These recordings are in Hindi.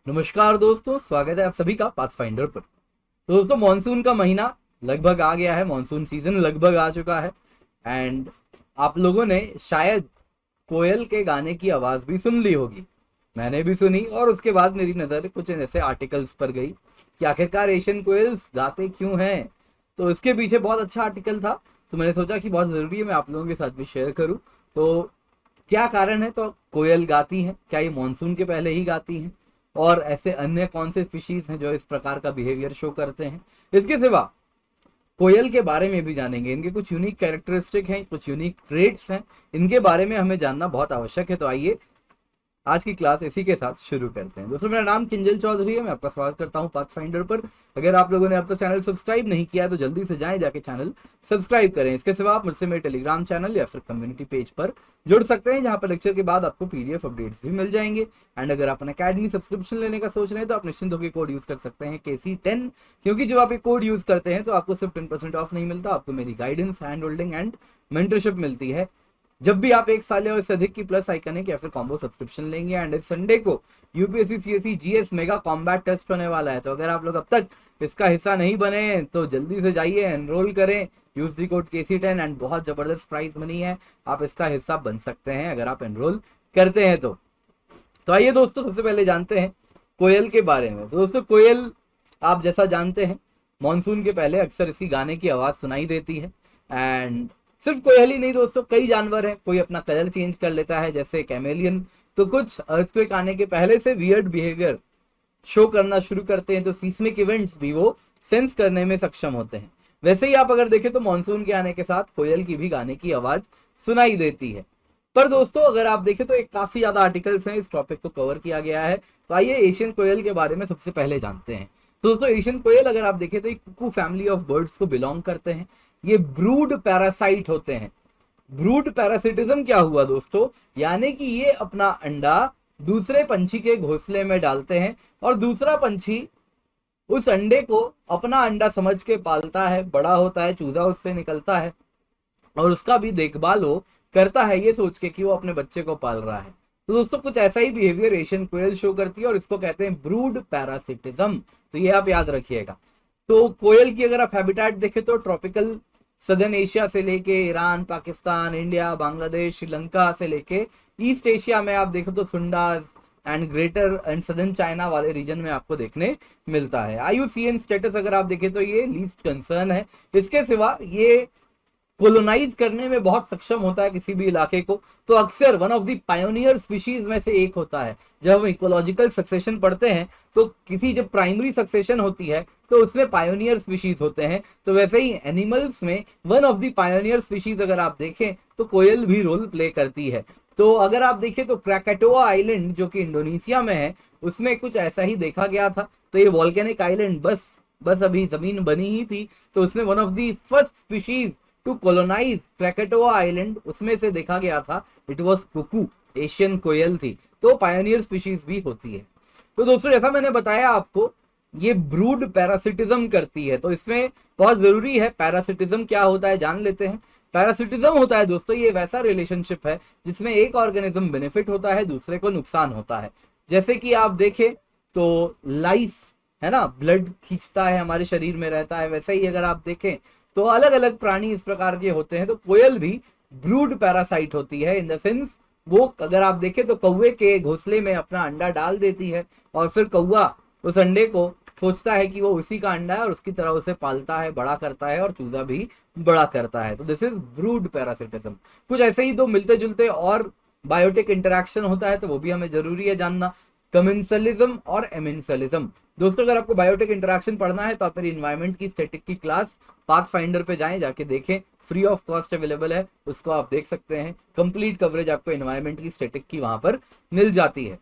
नमस्कार दोस्तों, स्वागत है आप सभी का पाथफाइंडर पर। तो दोस्तों, मॉनसून का महीना लगभग आ गया है, मॉनसून सीजन लगभग आ चुका है। एंड आप लोगों ने शायद कोयल के गाने की आवाज़ भी सुन ली होगी। मैंने भी सुनी और उसके बाद मेरी नज़र कुछ ऐसे आर्टिकल्स पर गई कि आखिरकार एशियन कोयल्स गाते क्यों हैं। तो इसके पीछे बहुत अच्छा आर्टिकल था, तो मैंने सोचा कि बहुत ज़रूरी है मैं आप लोगों के साथ भी शेयर करूँ। तो क्या कारण है, तो कोयल गाती हैं, क्या ये मॉनसून के पहले ही गाती हैं, और ऐसे अन्य कौन से स्पीशीज हैं जो इस प्रकार का बिहेवियर शो करते हैं। इसके सिवा कोयल के बारे में भी जानेंगे, इनके कुछ यूनिक कैरेक्टरिस्टिक हैं, कुछ यूनिक ट्रेड्स हैं, इनके बारे में हमें जानना बहुत आवश्यक है। तो आइए आज की क्लास इसी के साथ शुरू करते हैं। दोस्तों, मेरा नाम किंजल चौधरी है, मैं आपका स्वागत करता हूं पाथफाइंडर पर। अगर आप लोगों ने अब तक चैनल सब्सक्राइब नहीं किया है तो जल्दी से जाके चैनल सब्सक्राइब करें। इसके सिवा आप मुझसे मेरे टेलीग्राम चैनल या फिर कम्युनिटी पेज पर जुड़ सकते हैं, जहां पर लेक्चर के बाद आपको पीडीएफ अपडेट्स भी मिल जाएंगे। एंड अगर आप अकेडमी सब्सक्रिप्शन लेने का सोच रहे हैं तो आप निश्चिंत होकर कोड यूज कर सकते हैं KC10, क्योंकि जब आप एक कोड यूज करते हैं तो आपको सिर्फ 10% ऑफ नहीं मिलता, आपको मेरी guidance, hand holding and mentorship मिलती है जब भी आप 1 साल या इससे अधिक की प्लस आइकनिक या फिर कॉम्बो सब्सक्रिप्शन लेंगे। एंड इस संडे को UPSC CSC GS mega combat test होने वाला है, तो अगर आप लोग अब तक इसका हिस्सा नहीं बने तो जल्दी से जाइए, एनरोल करें, use the code KC10 and बहुत जबरदस्त प्राइस मनी है, आप इसका हिस्सा बन सकते हैं अगर आप एनरोल करते हैं तो आइए दोस्तों, सबसे पहले जानते हैं कोयल के बारे में। तो दोस्तों, कोयल आप जैसा जानते हैं मॉनसून के पहले अक्सर इसी गाने की आवाज़ सुनाई देती है। एंड सिर्फ कोयल ही नहीं दोस्तों, कई जानवर हैं, कोई अपना कलर चेंज कर लेता है जैसे कैमेलियन, तो कुछ अर्थक्वेक आने के पहले से वियर्ड बिहेवियर शो करना शुरू करते हैं, तो सीस्मिक इवेंट्स भी वो सेंस करने में सक्षम होते हैं। वैसे ही आप अगर देखें तो मॉनसून के आने के साथ कोयल की भी गाने की आवाज सुनाई देती है। पर दोस्तों, अगर आप देखें तो एक काफी ज्यादा आर्टिकल्स हैं, इस टॉपिक को कवर किया गया है। तो आइए एशियन कोयल के बारे में सबसे पहले जानते हैं। तो दोस्तों, एशियन कोयल अगर आप देखें तो एक कुकू फैमिली ऑफ बर्ड्स को बिलोंग करते हैं। ये ब्रूड पैरासाइट होते हैं। ब्रूड पैरासिटिज्म क्या हुआ दोस्तों, यानी कि ये अपना अंडा दूसरे पंछी के घोंसले में डालते हैं और दूसरा पंछी उस अंडे को अपना अंडा समझ के पालता है, बड़ा होता है, चूजा उससे निकलता है और उसका भी देखभाल वो करता है, ये सोच के कि वो अपने बच्चे को पाल रहा है। तो दोस्तों, कुछ ऐसा ही बिहेवियर एशियन कोयल शो करती है और इसको कहते हैं ब्रूड पैरासिटिज्म। तो ये आप याद रखिएगा। तो कोयल की अगर आप हैबिटेट देखें तो ट्रॉपिकल सदर्न एशिया से लेके ईरान, पाकिस्तान, इंडिया, बांग्लादेश, श्रीलंका से लेके ईस्ट एशिया में आप देखो तो Sundas and greater and southern China वाले रीजन में आपको देखने मिलता है। IUCN स्टेटस अगर आप देखें तो ये लीस्ट कंसर्न है। इसके सिवा ये कोलोनाइज करने में बहुत सक्षम होता है किसी भी इलाके को, तो अक्सर one of the pioneer species में से एक होता है। जब हम इकोलॉजिकल सक्सेशन पढ़ते हैं तो किसी जब प्राइमरी सक्सेशन होती है तो उसमें पायोनियर स्पीशीज होते हैं। तो वैसे ही एनिमल्स में one of the pioneer species अगर आप देखें तो कोयल भी रोल प्ले करती है। तो अगर आप देखें तो क्रैकेटोआ आइलैंड जो कि इंडोनेशिया में है, उसमें कुछ ऐसा ही देखा गया था। तो ये वॉल्केनिक आइलैंड बस अभी जमीन बनी ही थी, तो उसमें one of the first species to colonise Krakatoa island, उसमें से देखा गया था, it was cuckoo, Asian koel थी। तो पायोनियर स्पीशीज भी होती है। तो दोस्तों, जैसा मैंने बताया आपको, ये ब्रूड पैरासिटिज्म करती है, तो इसमें बहुत जरूरी है पैरासिटिज्म क्या होता है जान लेते हैं। पैरासिटिज्म होता है दोस्तों ये वैसा रिलेशनशिप है जिसमें एक ऑर्गेनिज्म बेनिफिट होता है, दूसरे को नुकसान होता है। जैसे कि आप देखें तो लाइस है ना, ब्लड खींचता है, हमारे शरीर में रहता है, वैसे ही अगर आप देखें तो अलग अलग प्राणी इस प्रकार के होते हैं। तो कोयल भी ब्रूड पैरासाइट होती है, इन द सेंस वो अगर आप देखें तो कौवे के घोंसले में अपना अंडा डाल देती है और फिर कौवा उस अंडे को सोचता है कि वो उसी का अंडा है और उसकी तरह उसे पालता है, बड़ा करता है और चूजा भी बड़ा करता है। तो दिस इज ब्रूड पैरासिटिज्म। कुछ ऐसे ही दो मिलते जुलते और बायोटिक इंटरेक्शन होता है, तो वो भी हमें जरूरी है जानना, कमेंसलिज्म और एमेंसलिज्म। दोस्तों, अगर आपको बायोटिक इंटरेक्शन पढ़ना है तो आप मेरी इन्वायरमेंट की स्टैटिक की क्लास पाथफाइंडर पे जाके देखें, फ्री ऑफ कॉस्ट अवेलेबल है, उसको आप देख सकते हैं। कंप्लीट कवरेज आपको इन्वायरमेंट की स्टैटिक की वहां पर मिल जाती है।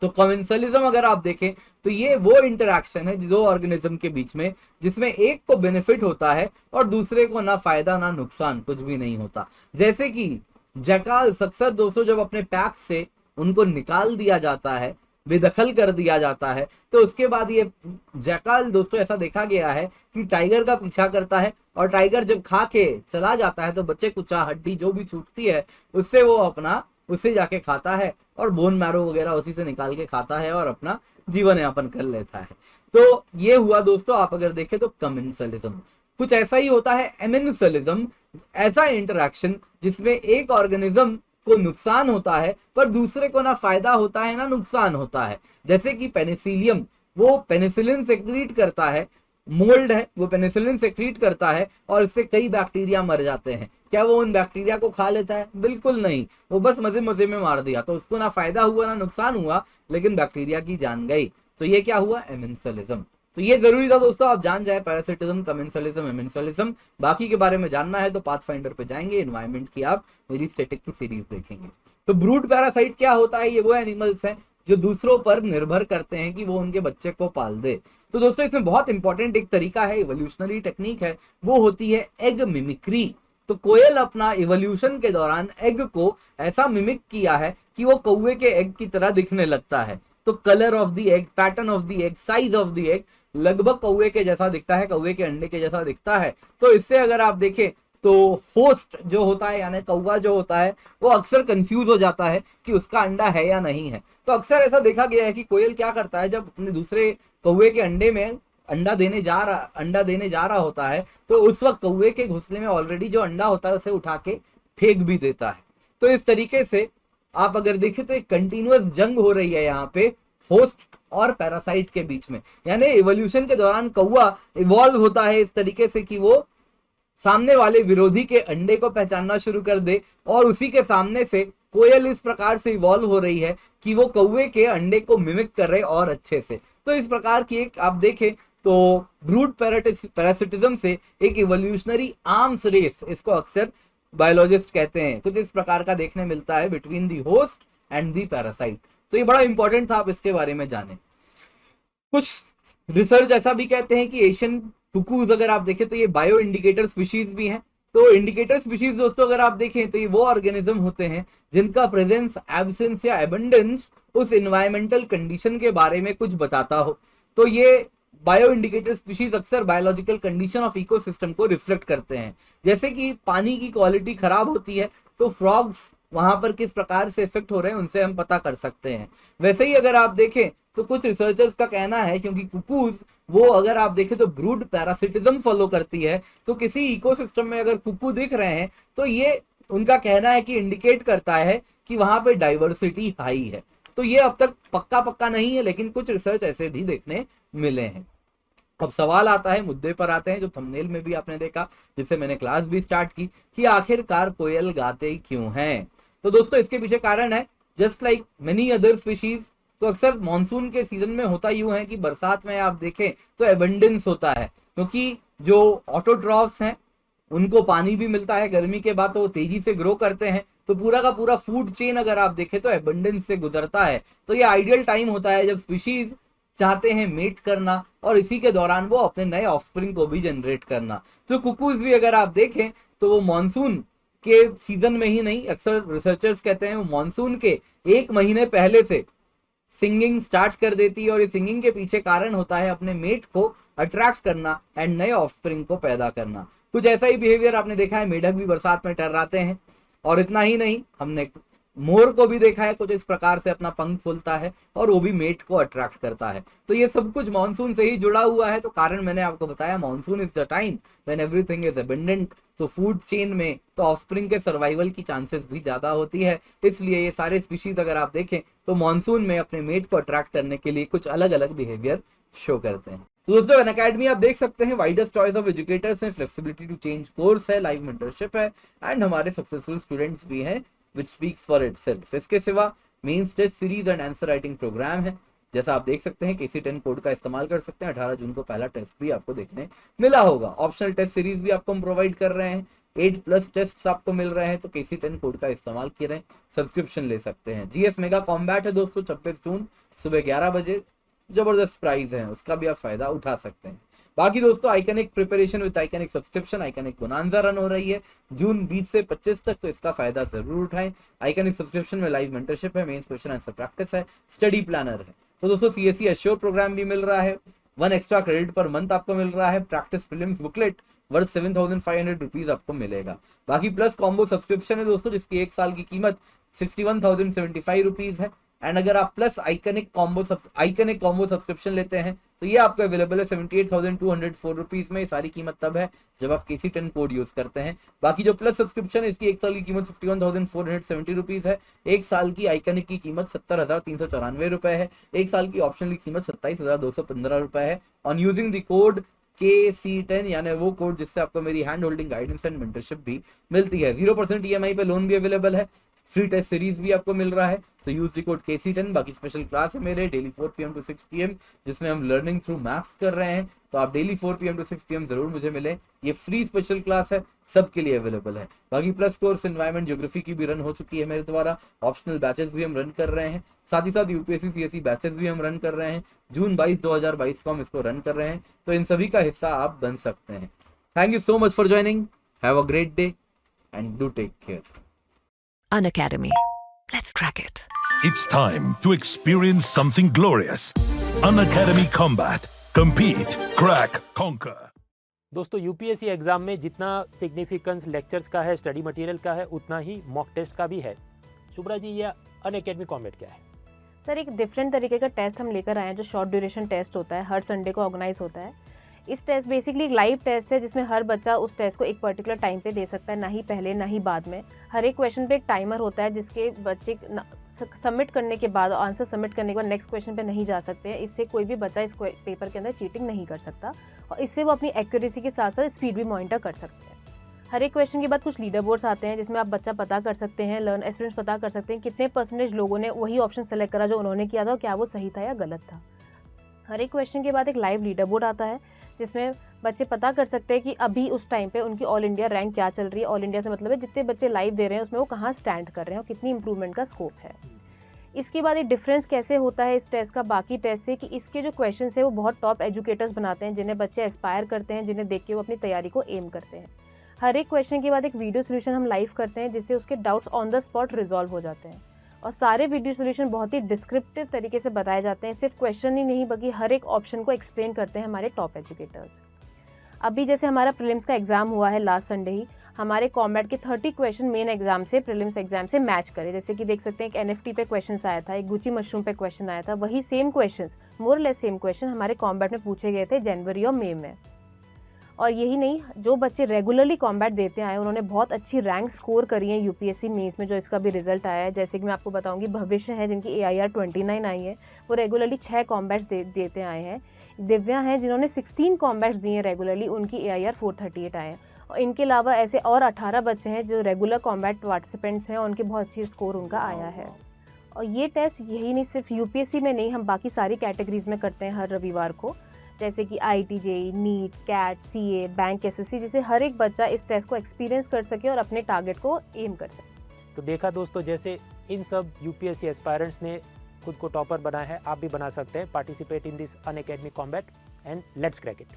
तो कमेंसलिज्म अगर आप देखें तो ये वो इंटरेक्शन है दो ऑर्गेनिज्म के बीच में जिसमें एक को बेनिफिट होता है और दूसरे को ना फायदा ना नुकसान, कुछ भी नहीं होता। जैसे कि जैकाल्स अक्सर दोस्तों जब अपने पैक से उनको निकाल दिया जाता है, बेदखल कर दिया जाता है, तो उसके बाद ये जैकाल दोस्तों ऐसा देखा गया है कि टाइगर का पीछा करता है और टाइगर जब खा के चला जाता है तो बच्चे कुचा हड्डी जो भी छूटती है उससे वो अपना उससे जाके खाता है और बोन मैरो वगैरह उसी से निकाल के खाता है और अपना जीवन यापन कर लेता है। तो ये हुआ दोस्तों, आप अगर देखें तो कमेंसलिज्म। कुछ ऐसा ही होता है एमेंसलिज्म, ऐसा इंटरेक्शन जिसमें एक ऑर्गेनिज्म को नुकसान होता है पर दूसरे को ना फायदा होता है ना नुकसान होता है। जैसे कि पेनिसिलियम, वो पेनिसिलिन सेक्रीट करता है, मोल्ड है वो पेनिसिलिन सेक्रीट करता है और इससे कई बैक्टीरिया मर जाते हैं। क्या वो उन बैक्टीरिया को खा लेता है? बिल्कुल नहीं, वो बस मजे मजे में मार दिया, तो उसको ना फायदा हुआ ना नुकसान हुआ, लेकिन बैक्टीरिया की जान गई। तो ये क्या हुआ? एमेंसलिज्म। तो ये जरूरी था दोस्तों आप जान जाए पैरासिटिज्म, कमेंसलिज्म, एमेंसलिज्म। बाकी के बारे में जानना है तो पाथफाइंडर पे जाएंगे, एनवायरमेंट की आप मेरी स्टैटिक की सीरीज देखेंगे। तो ब्रूड पैरासाइट क्या होता है? ये वो एनिमल्स हैं जो दूसरों पर निर्भर करते हैं कि वो उनके बच्चे को पाल दे। तो दोस्तों इसमें बहुत इंपॉर्टेंट एक तरीका है, इवोल्यूशनरी टेक्निक है, वो होती है एग मिमिक्री। तो कोयल अपना इवोल्यूशन के दौरान एग को ऐसा मिमिक किया है कि वो कौवे के एग की तरह दिखने लगता है। तो colour of the egg, pattern of the egg, size of the egg लगभग कौवे के जैसा दिखता है, कौवे के अंडे के जैसा दिखता है। तो इससे अगर आप देखें तो होस्ट जो होता है यानी कौवा जो होता है वो अक्सर कंफ्यूज हो जाता है कि उसका अंडा है या नहीं है। तो अक्सर ऐसा देखा गया है कि कोयल क्या करता है, जब अपने दूसरे कौवे के अंडे में अंडा देने जा रहा होता है तो उस वक्त कौवे के घोंसले में ऑलरेडी जो अंडा होता है उसे उठा के फेंक भी देता है। तो इस तरीके से आप अगर देखें तो एक कंटिन्यूअस जंग हो रही है यहाँ पे होस्ट और पैरासाइट के बीच में। यानी इवोल्यूशन के दौरान कौवा इवॉल्व होता है इस तरीके से कि वो सामने वाले विरोधी के अंडे को पहचानना शुरू कर दे, और उसी के सामने से कोयल इस प्रकार से इवॉल्व हो रही है कि वो कौवे के अंडे को मिमिक कर रहे और अच्छे से। तो इस प्रकार की एक आप देखें तो ब्रूड पैरासिटिज्म से एक इवोल्यूशनरी आर्म्स रेस, इसको अक्सर बायोलॉजिस्ट कहते हैं, कुछ इस प्रकार का देखने मिलता है between the host and the parasite. तो ये बड़ा इंपॉर्टेंट था आप इसके बारे में जाने। कुछ रिसर्च ऐसा भी कहते हैं कि एशियन कुकूज अगर आप देखें तो ये बायो इंडिकेटर स्पीशीज भी हैं। तो इंडिकेटर स्पीशीज दोस्तों अगर आप देखें तो ये वो ऑर्गेनिज्म होते हैं जिनका प्रेजेंस, एब्सेंस या एबंडेंस उस इन्वायरमेंटल कंडीशन के बारे में कुछ बताता हो। तो ये बायो इंडिकेटर स्पीशीज अक्सर बायोलॉजिकल कंडीशन ऑफ इकोसिस्टम को रिफ्लेक्ट करते हैं। जैसे कि पानी की क्वालिटी खराब होती है तो फ्रॉग्स वहां पर किस प्रकार से इफेक्ट हो रहे हैं उनसे हम पता कर सकते हैं। वैसे ही अगर आप देखें तो कुछ रिसर्चर्स का कहना है, क्योंकि कुकूज वो अगर आप देखें तो ब्रूड पैरासिटिज्म फॉलो करती है, तो किसी इकोसिस्टम में अगर कुकू दिख रहे हैं तो ये उनका कहना है कि इंडिकेट करता है कि वहां पे डाइवर्सिटी हाई है। तो ये अब तक पक्का नहीं है, लेकिन कुछ रिसर्च ऐसे भी देखने मिले हैं। अब सवाल आता है, मुद्दे पर आते हैं जो थंबनेल में भी आपने देखा, जिससे मैंने क्लास भी स्टार्ट की, कि आखिरकार कोयल गाते क्यों हैं। तो दोस्तों इसके पीछे कारण है, just like many other species, तो अक्सर मानसून के सीजन में होता यूं है कि बरसात में आप देखें तो एबंडेंस होता है, क्योंकि जो ऑटोट्रॉफ्स हैं उनको पानी भी मिलता है गर्मी के बाद, तो वो तेजी से ग्रो करते हैं। तो पूरा का पूरा फूड चेन अगर आप देखें तो एबंडेंस से गुजरता है। तो ये आइडियल टाइम होता है जब स्पीशीज चाहते हैं मेट करना, और इसी के दौरान वो अपने नए ऑफस्प्रिंग को भी जनरेट करना। तो कुकूज भी अगर आप देखें तो वो मानसून के सीजन में ही नहीं, अक्सर रिसर्चर्स कहते हैं वो मानसून के 1 महीने पहले से सिंगिंग स्टार्ट कर देती है, और इस सिंगिंग के पीछे कारण होता है अपने मेट को अट्रैक्ट करना एंड नए ऑफस्प्रिंग को पैदा करना। कुछ ऐसा ही बिहेवियर आपने देखा है, मेढक भी बरसात में टर्राते हैं। और इतना ही नहीं, हमने मोर को भी देखा है कुछ इस प्रकार से अपना पंख खोलता है और वो भी मेट को अट्रैक्ट करता है। तो ये सब कुछ मानसून से ही जुड़ा हुआ है। तो कारण मैंने आपको बताया, monsoon is the time when everything is abundant. तो फूड चेन में तो ऑफस्प्रिंग के सर्वाइवल की चांसेस भी ज्यादा होती है, इसलिए ये सारे स्पीशीज अगर आप देखें तो मानसून में अपने मेट को अट्रैक्ट करने के लिए कुछ अलग अलग बिहेवियर शो करते हैं। तो दोस्तों अनअकैडमी आप देख सकते हैं, वाइडेस्ट चॉइस ऑफ एजुकेटर्स हैं, फ्लेक्सिबिलिटी टू चेंज कोर्स है, लाइव मेंटरशिप है, एंड हमारे सक्सेसफुल स्टूडेंट्स भी हैं which speaks for itself। इसके सिवा mains test series and answer writing program है, जैसा आप देख सकते हैं KC10 कोड का इस्तेमाल कर सकते हैं। 18 जून को पहला टेस्ट भी आपको देखने मिला होगा। ऑप्शनल टेस्ट सीरीज भी आपको हम प्रोवाइड कर रहे हैं, 8+ टेस्ट आपको मिल रहे हैं, तो KC10 कोड का इस्तेमाल करें, सब्सक्रिप्शन ले सकते हैं। GS मेगा कॉम्बैट है दोस्तों 26 जून सुबह 11 बजे, जबरदस्त प्राइस है, उसका भी आप फायदा उठा सकते हैं। बाकी दोस्तों iconic preparation with iconic subscription, iconic bonanza run हो रही है जून 20 से 25 तक, तो इसका फायदा जरूर उठाएं। आइकनिक सब्सक्रिप्शन में लाइव मेंटरशिप है, मेंस क्वेश्चन आंसर प्रैक्टिस है, स्टडी प्लानर है। तो दोस्तों CSE एश्योर प्रोग्राम भी मिल रहा है, 1 एक्स्ट्रा क्रेडिट पर मंथ आपको मिल रहा है, practice prelims booklet worth 7500 rupees आपको मिलेगा। बाकी प्लस कॉम्बो सब्सक्रिप्शन है दोस्तों, जिसकी 1 साल की कीमत 61,075 रुपीज है। एंड अगर आप प्लस आइकनिक कॉम्बो सब्सक्रिप्शन लेते हैं तो ये आपको अवेलेबल है 78,204 रुपीज में। ये सारी कीमत तब है जब आप KC10 कोड यूज करते हैं। बाकी जो प्लस सब्सक्रिप्शन है इसकी 1 साल की कीमत 51,470 रुपीज है। 1 साल की आइकनिक की कीमत 70,394 रुपए है। 1 साल की ऑप्शनल की कीमत 27,215 रुपए है। On using the code KC10 यानी वो कोड जिससे आपको मेरी hand holding guidance and mentorship भी मिलती है। 0% EMI पे लोन भी अवेलेबल है। फ्री टेस्ट सीरीज भी आपको मिल रहा है, तो यूज द कोड KC10। बाकी स्पेशल क्लास है मेरे डेली 4 PM to 6 PM जिसमें हम लर्निंग थ्रू मैथ्स कर रहे हैं, तो आप डेली 4 PM to 6 PM जरूर मुझे मिले। ये फ्री स्पेशल क्लास है, सबके लिए अवेलेबल है। बाकी प्लस कोर्स एनवायरमेंट ज्योग्राफी की भी रन हो चुकी है मेरे द्वारा। ऑप्शनल बैचेस भी हम रन कर रहे हैं, साथ ही साथ UPSC CSE बैचेस भी हम रन कर रहे हैं। जून 22 2022 को हम इसको रन कर रहे हैं, तो इन सभी का हिस्सा आप बन सकते हैं। Thank you so much for joining. Have a great day and do take care. Unacademy. Let's crack it. It's time to experience something glorious. Unacademy Combat. Compete, crack, conquer. दोस्तों यूपीएससी एग्जाम में जितना सिग्निफिकेंस लेक्चर्स का है, स्टडी मटेरियल का है, उतना ही मॉक टेस्ट का भी है। शुभ्रा जी, ये अनअकैडमी कॉम्बैट क्या है? सर, एक डिफरेंट तरीके का टेस्ट हम लेकर आए हैं जो शॉर्ट ड्यूरेशन टेस्ट होता है, हर संडे को ऑर्गेनाइज होता है। इस टेस्ट बेसिकली एक लाइव टेस्ट है जिसमें हर बच्चा उस टेस्ट को एक पर्टिकुलर टाइम पे दे सकता है, ना ही पहले ना ही बाद में। हर एक क्वेश्चन पे एक टाइमर होता है जिसके बच्चे सबमिट करने के बाद, आंसर सबमिट करने के बाद नेक्स्ट क्वेश्चन पे नहीं जा सकते हैं। इससे कोई भी बच्चा इस पेपर के अंदर चीटिंग नहीं कर सकता और इससे वो अपनी एक्यूरेसी के साथ साथ स्पीड भी मॉनिटर कर सकते हैं। हर एक क्वेश्चन के बाद कुछ लीडर बोर्ड्स आते हैं जिसमें आप बच्चा पता कर सकते हैं, लर्न एक्सपीरियंस पता कर सकते हैं कितने % लोगों ने वही ऑप्शन सेलेक्ट करा जो उन्होंने किया था और क्या वो सही था या गलत था। हर एक क्वेश्चन के बाद एक लाइव लीडर बोर्ड आता है जिसमें बच्चे पता कर सकते हैं कि अभी उस टाइम पे उनकी ऑल इंडिया रैंक क्या चल रही है। ऑल इंडिया से मतलब है जितने बच्चे लाइव दे रहे हैं उसमें वो कहाँ स्टैंड कर रहे हैं और कितनी इंप्रूवमेंट का स्कोप है। इसके बाद एक डिफरेंस कैसे होता है इस टेस्ट का बाकी टेस्ट से कि इसके जो क्वेश्चंस है वो बहुत टॉप एजुकेटर्स बनाते हैं जिन्हें बच्चे एस्पायर करते हैं, जिन्हें देख के वो अपनी तैयारी को एम करते हैं। हर एक क्वेश्चन के बाद एक वीडियो सोल्यूशन हम लाइव करते हैं जिससे उसके doubts on the spot resolve हो जाते हैं और सारे वीडियो सोल्यूशन बहुत ही डिस्क्रिप्टिव तरीके से बताए जाते हैं। सिर्फ क्वेश्चन ही नहीं बल्कि हर एक ऑप्शन को एक्सप्लेन करते हैं हमारे टॉप एजुकेटर्स। अभी जैसे हमारा प्रीलिम्स का एग्जाम हुआ है लास्ट संडे ही, हमारे कॉम्बैट के 30 क्वेश्चन मेन एग्जाम से, प्रीलिम्स एग्जाम से मैच करे। जैसे कि देख सकते हैं एक NFT पे क्वेश्चन आया था, एक गुची मशरूम पे क्वेश्चन आया था, वही same question, more less same question हमारे कॉम्बैट में पूछे गए थे जनवरी और मई में। और यही नहीं, जो बच्चे रेगुलरली कॉम्बैट देते आए उन्होंने बहुत अच्छी रैंक स्कोर करी है UPSC मेंस में, जो इसका भी रिजल्ट आया है। जैसे कि मैं आपको बताऊंगी, भविष्य है जिनकी AIR 29 आई है, वो रेगुलरली 6 कॉम्बैट्स देते आए हैं। दिव्या हैं जिन्होंने 16 कॉम्बैट्स दिए रेगुलरली, उनकी AIR 438 आए हैं। और इनके अलावा ऐसे और 18 बच्चे हैं जो रेगुलर कॉम्बैट पार्टिसिपेंट्स हैं और उनके बहुत अच्छी स्कोर उनका आया है। और ये टेस्ट यही नहीं सिर्फ UPSC में नहीं, हम बाकी सारी कैटेगरीज में करते हैं हर रविवार को, जैसे कि IIT JEE, NEET, CAT, CA, bank, SSC, जिससे हर एक बच्चा इस टेस्ट को एक्सपीरियंस कर सके और अपने टारगेट को एम कर सके। तो देखा दोस्तों, जैसे इन सब UPSC एस्पायरेंट्स ने खुद को टॉपर बनाया है, आप भी बना सकते हैं। Participate in this Unacademy combat and let's crack it.